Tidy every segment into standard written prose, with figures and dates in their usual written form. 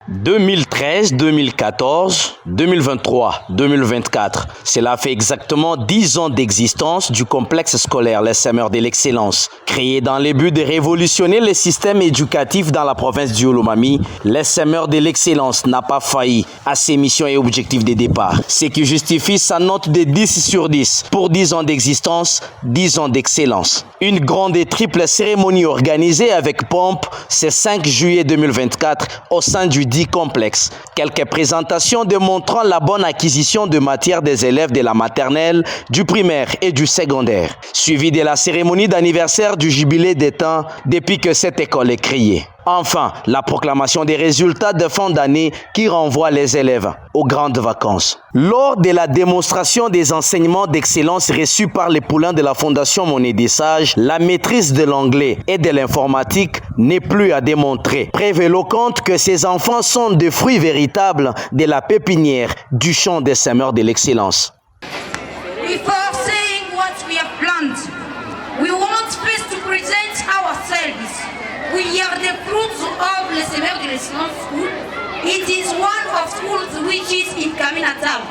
2013, 2014, 2023, 2024. Cela fait exactement 10 ans d'existence du complexe scolaire Les Semeurs de l'Excellence. Créé dans le but de révolutionner le système éducatif dans la province du Olomami, Les Semeurs de l'Excellence n'a pas failli à ses missions et objectifs de départ. Ce qui justifie sa note de 10 sur 10 pour 10 ans d'existence, 10 ans d'excellence. Une grande et triple cérémonie organisée avec pompe ce 5 juillet 2024 au sein du dit complexe. Quelques présentations démontrant la bonne acquisition de matière des élèves de la maternelle, du primaire et du secondaire, suivi de la cérémonie d'anniversaire du jubilé des temps depuis que cette école est créée. Enfin, la proclamation des résultats de fin d'année qui renvoie les élèves aux grandes vacances. Lors de la démonstration des enseignements d'excellence reçus par les poulains de la Fondation Monnaie des Sages, la maîtrise de l'anglais et de l'informatique n'est plus à démontrer. Preuve éloquente que ces enfants sont des fruits véritables de la pépinière du champ des semeurs de l'excellence. Before saying what we have planned, we want first to present ourselves. We are the fruits of Les Semeurs de l'Excellence School. It is one of schools which is in Kaminatam.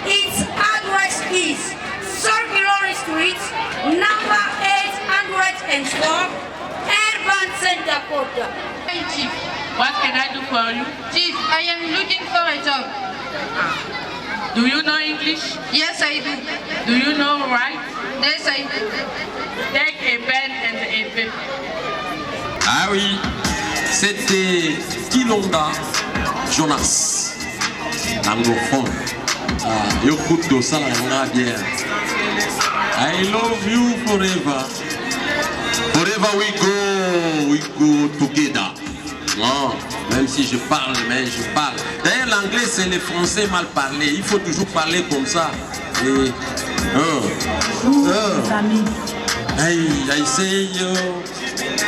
Its address is Circular Street, number 804, Urban Center Code. Hey Chief, what can I do for you? Chief, I am looking for a job. Do you know English? Yes, I do. Do you know write? Yes, I do. Take a pen and a paper. Ah oui, c'était Kilonda Jonas, anglophone. Écoute de ça, la bien. I love you forever. Forever we go together. Non, même si je parle, mais je parle. D'ailleurs, l'anglais, c'est le français mal parlé. Il faut toujours parler comme ça. Et, I say,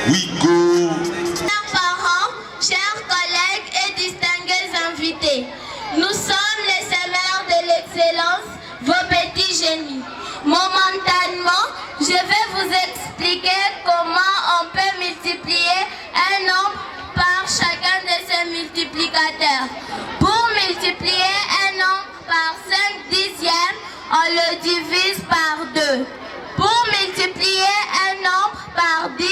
we go. Chers parents, chers collègues et distingués invités, nous sommes les semeurs de l'excellence, vos petits génies. Momentanément, je vais vous expliquer comment on peut multiplier un nombre par chacun de ses multiplicateurs. Pour multiplier un nombre par 5 dixièmes, on le divise par 2. Pour multiplier un nombre par 10,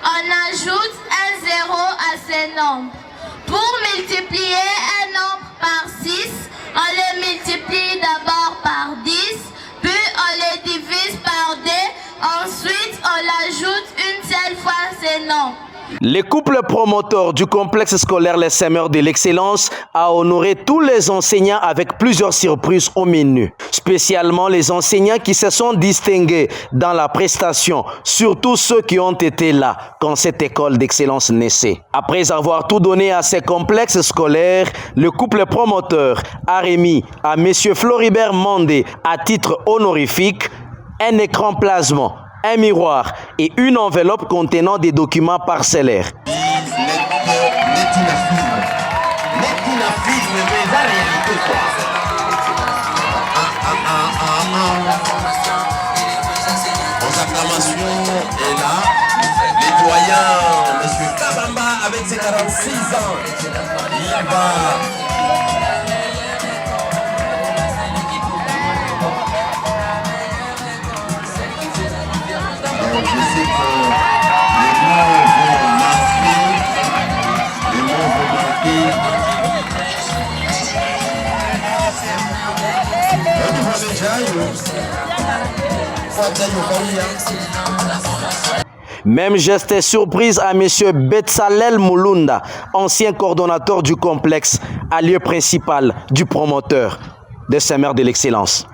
on ajoute un 0 à ce nombre. Pour multiplier un nombre par 6, on le multiplie d'abord par 10, puis on le divise par 2, ensuite on l'ajoute une seule fois ce nombre. Le couple promoteur du complexe scolaire Les Semeurs de l'Excellence a honoré tous les enseignants avec plusieurs surprises au menu. Spécialement les enseignants qui se sont distingués dans la prestation, surtout ceux qui ont été là quand cette école d'excellence naissait. Après avoir tout donné à ces complexes scolaires, le couple promoteur a remis à M. Floribert Mandé à titre honorifique un écran plasma, un miroir et une enveloppe contenant des documents parcellaires. Vos acclamations est là. Les doyens, M. Kabamba avec ses 46 ans, il va... Je sais que les mots vont marquer, les mots vont marquer. Même geste et surprise à M. Betsalel Mulunda, ancien coordonnateur du complexe, à lieu principal du promoteur des Semeurs de l'Excellence.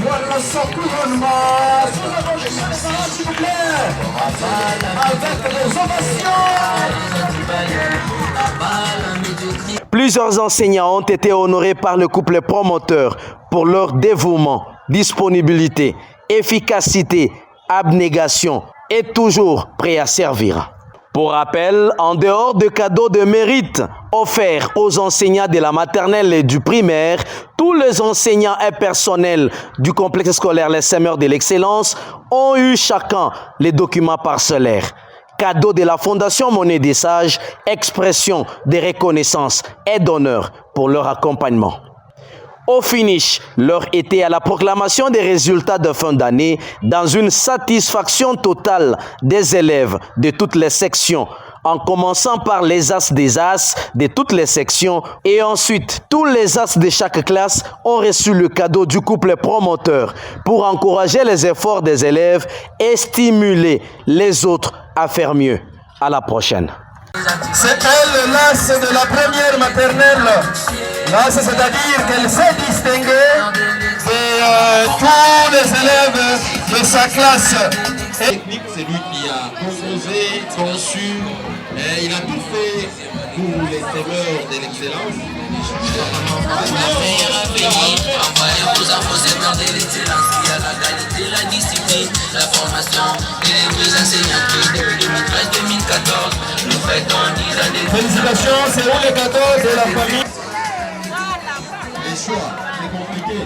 Voilà son couronnement. S'il vous plaît. Avec les ovations. Plusieurs enseignants ont été honorés par le couple promoteur pour leur dévouement, disponibilité, efficacité, abnégation et toujours prêt à servir. Pour rappel, en dehors de cadeaux de mérite offerts aux enseignants de la maternelle et du primaire, tous les enseignants et personnels du complexe scolaire Les Semeurs de l'Excellence ont eu chacun les documents parcellaires. cadeau de la Fondation Monnaie des Sages, expression de reconnaissance et d'honneur pour leur accompagnement. Au finish, l'heure était à la proclamation des résultats de fin d'année dans une satisfaction totale des élèves de toutes les sections, en commençant par les As des As de toutes les sections et ensuite tous les As de chaque classe ont reçu le cadeau du couple promoteur pour encourager les efforts des élèves et stimuler les autres à faire mieux. À la prochaine. C'est elle, l'as de la première maternelle. L'as, c'est-à-dire qu'elle s'est distinguée de tous les élèves de sa classe. Technique, c'est lui qui a composé, conçu, et il a tout fait pour les semeurs de l'excellence. Envoyez vos infos semeurs de l'excellence, qui a la qualité, la discipline, la formation et les enseignants qui depuis 2013-2014 nous fêtons 10 années. Félicitations, c'est où les cadeaux de la famille? Les choix, c'est compliqué.